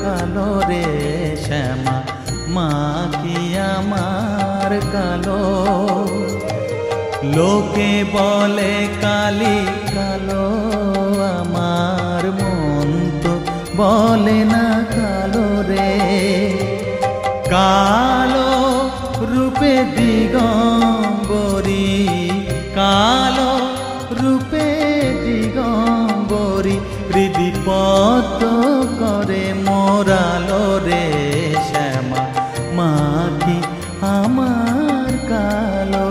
কালো রে শ্যামা, মা কি আমার কালো। লোকে বলে কালি কালো, আমার মন তো বলে না কালো রে। কালো রূপে দিগম্বরী, কালো রূপে দিগম্বরী, হৃদি পদ্ম করে মোরালো রে শ্যামা, মা কি আমার কালো।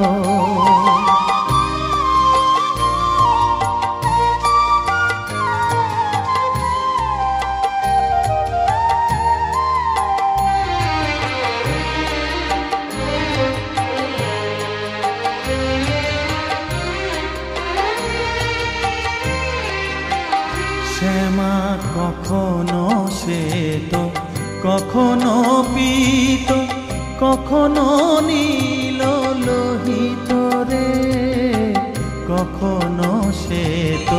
শ্যামা কখনো শ্বেত, কখনো পীত, কখনো নীল লোহিত রে। কখনো শ্বেত,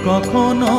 কখনো